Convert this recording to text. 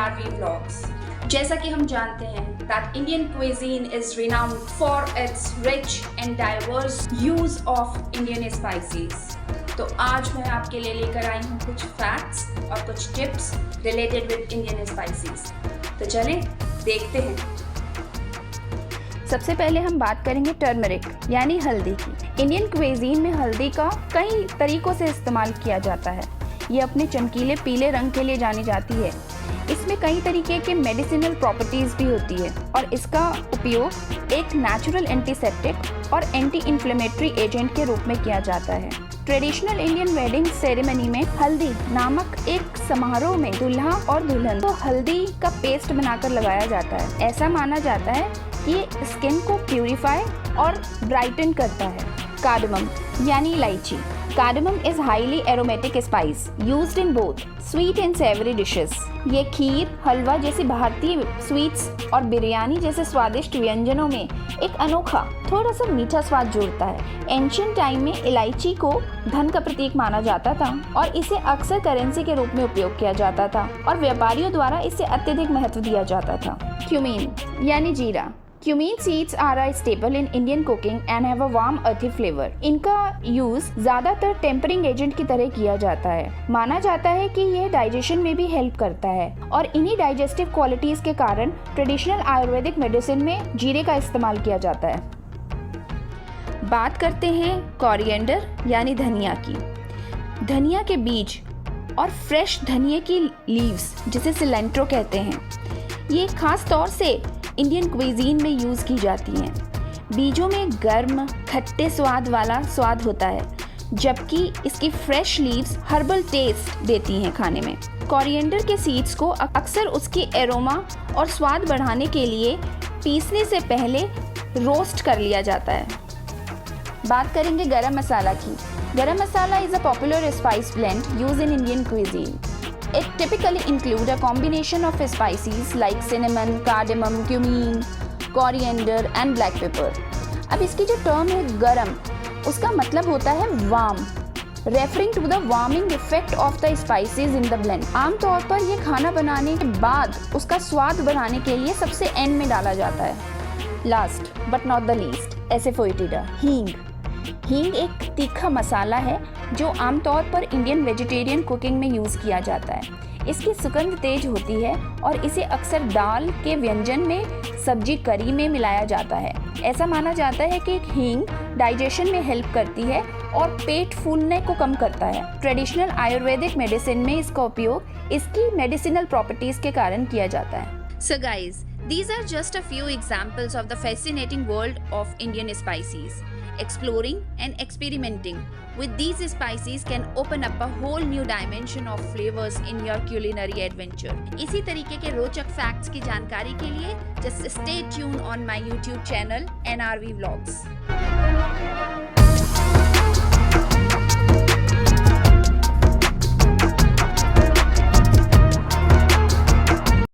NRV Vlogs। जैसा कि हम जानते हैं that Indian cuisine is renowned for its rich and diverse use of Indian spices। तो आज मैं आपके लिए लेकर आई हूँ कुछ फैक्ट्स और कुछ tips related with Indian spices. तो चलें देखते हैं। सबसे पहले हम बात करेंगे टर्मरिक यानी हल्दी की। इंडियन क्विजीन में हल्दी का कई तरीकों से इस्तेमाल किया जाता है। ये अपने चमकीले पीले रंग के लिए जानी जाती है। इसमें कई तरीके के मेडिसिनल प्रॉपर्टीज़ भी होती है और इसका उपयोग एक नेचुरल एंटीसेप्टिक और एंटी इन्फ्लेमेटरी एजेंट के रूप में किया जाता है। ट्रेडिशनल इंडियन वेडिंग सेरेमनी में हल्दी नामक एक समारोह में दूल्हा और दुल्हन को हल्दी का पेस्ट बनाकर लगाया जाता है। ऐसा माना जाता है कि ये स्किन को प्यूरिफाई और ब्राइटन करता है। कार्डमम यानी इलायची। Cardamom is highly aromatic spice used in both sweet and savory dishes. ये खीर, हलवा जैसी भारतीय स्वीट्स और बिरयानी जैसे स्वादिष्ट व्यंजनों में एक अनोखा थोड़ा सा मीठा स्वाद जोड़ता है। एंशिएंट टाइम में इलायची को धन का प्रतीक माना जाता था और इसे अक्सर करेंसी के रूप में उपयोग किया जाता था और व्यापारियों द्वारा इसे अत्यधिक महत्व दिया जाता था। क्यूमीन यानी जीरा। Cumin seeds are a staple in Indian cooking and have a warm earthy flavor। इनका यूज ज्यादातर टेम्परिंग एजेंट की तरह किया जाता है। माना जाता है कि यह डाइजेशन में भी हेल्प करता है और इन्हीं डाइजेस्टिव क्वालिटीज के कारण ट्रेडिशनल आयुर्वेदिक मेडिसिन में जीरे का इस्तेमाल किया जाता है। बात करते हैं कोरिएंडर यानी धनिया की। धनिया के बीज और फ्रेश धनिया की लीव्स जिसे सिलेंट्रो कहते हैं, ये खास तौर से इंडियन क्विजीन में यूज़ की जाती हैं। बीजों में गर्म खट्टे स्वाद वाला स्वाद होता है, जबकि इसकी फ्रेश लीव्स हर्बल टेस्ट देती हैं खाने में। कोरिएंडर के सीड्स को अक्सर उसकी एरोमा और स्वाद बढ़ाने के लिए पीसने से पहले रोस्ट कर लिया जाता है। बात करेंगे गरम मसाला की। Garam masala is a popular spice blend use in Indian cuisine. It typically include a combination of spices like cinnamon, cardamom, cumin, coriander and black pepper। अब इसकी जो टर्म है गरम, उसका मतलब होता है warm, referring to the warming effect of the spices in the blend. आमतौर पर यह खाना बनाने के बाद उसका स्वाद बढ़ाने के लिए सबसे एंड में डाला जाता है। Last but not the least, asafoetida हींग। हींग एक तीखा मसाला है जो आमतौर पर इंडियन वेजिटेरियन कुकिंग में यूज़ किया जाता है। इसकी सुगंध तेज होती है और इसे अक्सर दाल के व्यंजन में, सब्जी करी में मिलाया जाता है। ऐसा माना जाता है कि हींग डाइजेशन में हेल्प करती है और पेट फूलने को कम करता है। ट्रेडिशनल आयुर्वेदिक मेडिसिन में इसका उपयोग इसकी मेडिसिनल प्रॉपर्टीज़ के कारण किया जाता है। So guys, these are just a few examples of the fascinating world of Indian spices। Exploring and experimenting with these spices can open up a whole new dimension of flavors in your culinary adventure। इसी तरीके के रोचक facts की जानकारी के लिए just stay tuned on my YouTube channel NRV Vlogs।